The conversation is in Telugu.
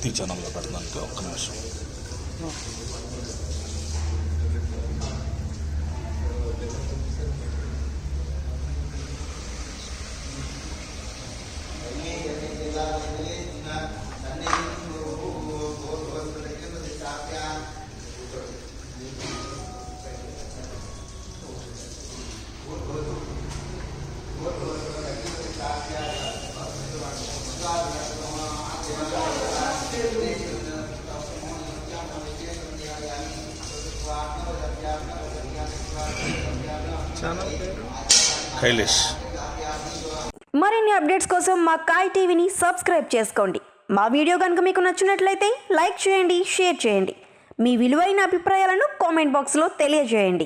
భక్తి ఛానల్లో పెడతానికి ఒక్క నిమిషం. కైలేష్. మరిన్ని అప్డేట్స్ కోసం మా కాయ్ టీవీని సబ్స్క్రైబ్ చేసుకోండి. మా వీడియో కనుక మీకు నచ్చినట్లయితే లైక్ చేయండి, షేర్ చేయండి. మీ విలువైన అభిప్రాయాలను కామెంట్ బాక్స్లో తెలియజేయండి.